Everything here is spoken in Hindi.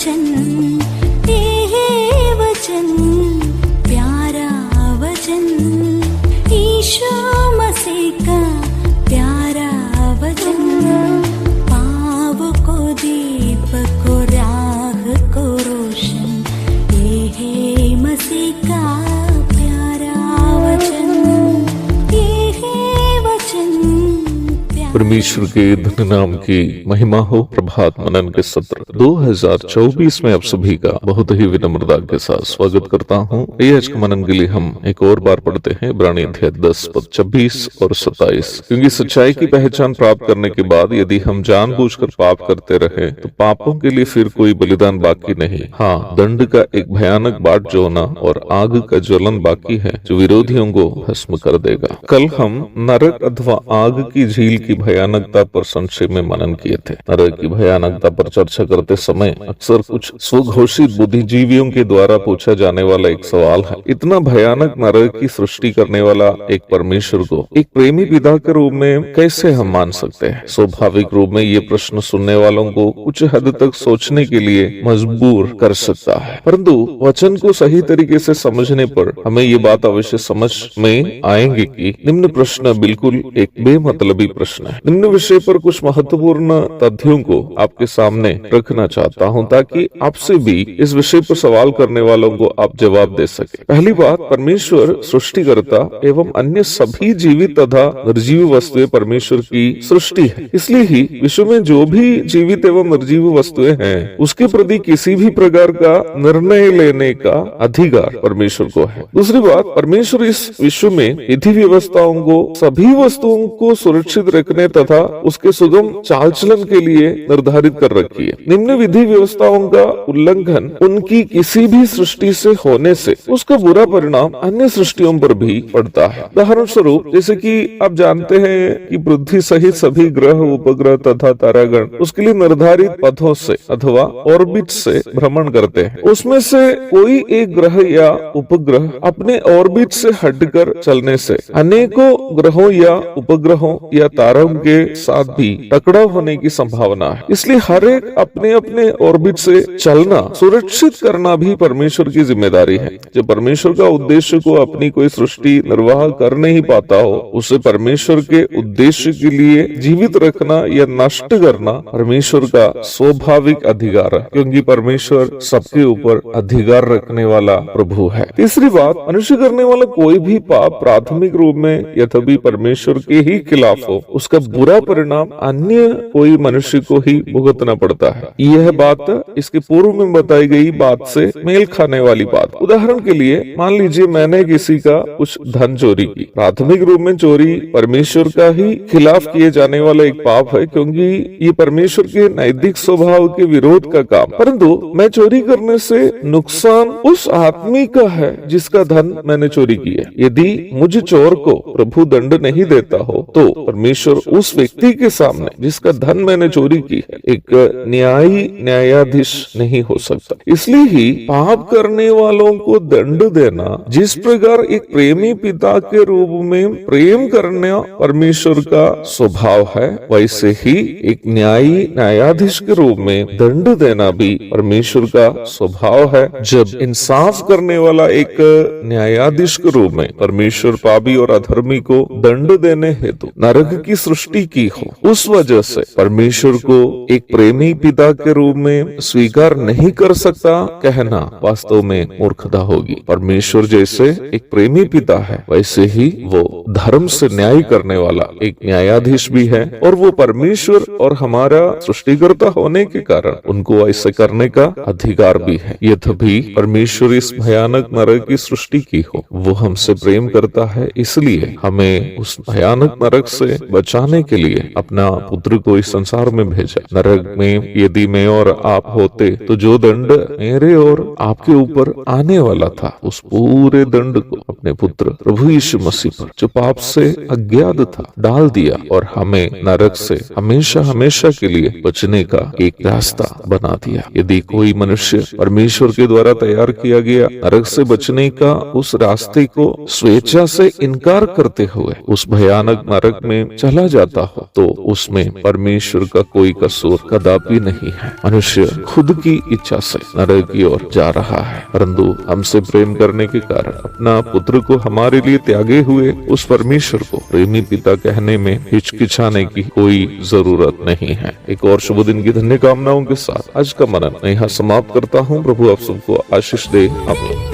वचन, ये वचन प्यारा वचन, ईशो मसीह का प्यारा वचन, पाव को दीप को राह को रोशन, ये है मसीह का प्यारा वचन, ये है वचन। परमेश्वर के धन्य नाम की महिमा हो। प्रभात मनन के सत्र 2024 में आप सभी का बहुत ही विनम्रता के साथ स्वागत करता हूँ। आज के मनन के लिए हम एक और बार पढ़ते हैं इब्रानी अध्याय 10 पद 26 और 27। क्योंकि सच्चाई की पहचान प्राप्त करने के बाद यदि हम जानबूझकर पाप करते रहे तो पापों के लिए फिर कोई बलिदान बाकी नहीं। हाँ, दंड का एक भयानक बाट जोना और आग का ज्वलन बाकी है जो विरोधियों को भस्म कर देगा। कल हम नरक अथवा आग की झील की भयानकता पर संक्षेप में मनन किए थे। नरक की भयानकता पर चर्चा करते समय अक्सर कुछ स्वघोषित बुद्धिजीवियों के द्वारा पूछा जाने वाला एक सवाल है, इतना भयानक नरक की सृष्टि करने वाला एक परमेश्वर को एक प्रेमी पिता के रूप में कैसे हम मान सकते हैं? स्वाभाविक रूप में ये प्रश्न सुनने वालों को कुछ हद तक सोचने के लिए मजबूर कर सकता है, परंतु वचन को सही तरीके से समझने पर हमें ये बात अवश्य समझ में आएंगे कि निम्न प्रश्न बिल्कुल एक बेमतलबी प्रश्न है। निम्न विषय पर कुछ महत्वपूर्ण तथ्यों को आपके सामने रखना चाहता हूं ताकि आपसे भी इस विषय पर सवाल करने वालों को आप जवाब दे सके। पहली बात, परमेश्वर सृष्टिकर्ता एवं अन्य सभी जीवित तथा निर्जीव वस्तुएं परमेश्वर की सृष्टि है। इसलिए ही विश्व में जो भी जीवित एवं निर्जीव वस्तुएं हैं उसके प्रति किसी भी प्रकार का निर्णय लेने का अधिकार परमेश्वर को है। दूसरी बात, परमेश्वर इस विश्व में विधि व्यवस्थाओं को सभी वस्तुओं को सुरक्षित रखने तथा उसके सुगम चाल चलन के लिए निर्धारित कर रखी है। निम्न विधि व्यवस्थाओं का उल्लंघन उनकी किसी भी सृष्टि से होने से उसका बुरा परिणाम अन्य सृष्टियों पर भी पड़ता है। उदाहरण स्वरूप, जैसे कि आप जानते हैं कि पृथ्वी सहित सभी ग्रह, उपग्रह तथा तारागण उसके लिए निर्धारित पथों से अथवा ऑर्बिट से भ्रमण करते हैं। उसमें से कोई एक ग्रह या उपग्रह अपने ऑर्बिट से हटकर चलने से अनेकों ग्रहों या उपग्रहों या तारों के साथ भी टकराव होने की संभावना है। इसलिए हर एक अपने अपने ऑर्बिट से चलना सुरक्षित करना भी परमेश्वर की जिम्मेदारी है। जब परमेश्वर का उद्देश्य को अपनी कोई सृष्टि निर्वाह कर नहीं पाता हो, उसे परमेश्वर के उद्देश्य के लिए जीवित रखना या नष्ट करना परमेश्वर का स्वाभाविक अधिकार है, क्योंकि परमेश्वर सबके ऊपर अधिकार रखने वाला प्रभु है। तीसरी बात, मनुष्य करने वाला कोई भी पाप प्राथमिक रूप में यद्यपि परमेश्वर के ही खिलाफ हो, उसका बुरा परिणाम अन्य कोई मनुष्य को ही भुगतना पड़ता है। यह बात इसके पूर्व में बताई गई बात से मेल खाने वाली बात। उदाहरण के लिए मान लीजिए मैंने किसी का कुछ धन चोरी की। प्राथमिक रूप में चोरी परमेश्वर का ही खिलाफ किए जाने वाला एक पाप है, क्योंकि ये परमेश्वर के नैतिक स्वभाव के विरोध का काम। परंतु मैं चोरी करने से नुकसान उस आदमी का है जिसका धन मैंने चोरी किया। यदि मुझे चोर को प्रभु दंड नहीं देता हो तो परमेश्वर उस व्यक्ति के सामने जिसका धन मैंने चोरी की है एक न्यायाधीश नहीं हो सकता। इसलिए ही पाप करने वालों को दंड देना जिस प्रकार एक प्रेमी पिता के रूप में प्रेम करना परमेश्वर का स्वभाव है, वैसे ही एक न्यायाधीश के रूप में दंड देना भी परमेश्वर का स्वभाव है। जब इंसाफ करने वाला एक न्यायाधीश के रूप में परमेश्वर पापी और अधर्मी को दंड देने हेतु नरक की सृष्टि की हो, उस वजह से परमेश्वर को एक प्रेमी पिता के रूप में स्वीकार नहीं कर सकता कहना वास्तव में मूर्खता होगी। परमेश्वर जैसे एक प्रेमी पिता है, वैसे ही वो धर्म से न्याय करने वाला एक न्यायाधीश भी है, और वो परमेश्वर और हमारा सृष्टिकर्ता होने के कारण उनको ऐसे करने का अधिकार भी है। यद्यपि परमेश्वर इस भयानक नरक की सृष्टि की हो, वो हमसे प्रेम करता है, इसलिए हमें उस भयानक नरक से बचाने के लिए अपना पुत्र को इस संसार में भेजा। नरक में यदि मैं और आप होते तो जो दंड मेरे और आपके ऊपर आने वाला था, उस पूरे दंड को अपने पुत्र प्रभु यीशु मसीह पर, जो पाप से अज्ञात था, डाल दिया और हमें नरक से हमेशा हमेशा के लिए बचने का एक रास्ता बना दिया। यदि कोई मनुष्य परमेश्वर के द्वारा तैयार किया गया नरक से बचने का उस रास्ते को स्वेच्छा से इनकार करते हुए उस भयानक नरक में चला जाता जाता हो तो उसमें परमेश्वर का कोई कसूर कदापि नहीं है। मनुष्य खुद की इच्छा से नरक की ओर जा रहा है, परंतु हमसे प्रेम करने के कारण अपना पुत्र को हमारे लिए त्यागे हुए उस परमेश्वर को प्रेमी पिता कहने में हिचकिचाने की कोई जरूरत नहीं है। एक और शुभ दिन की धन्य कामनाओं के साथ आज का मनन मैं यहाँ समाप्त करता हूँ। प्रभु आप सबको आशीष दे। आमीन।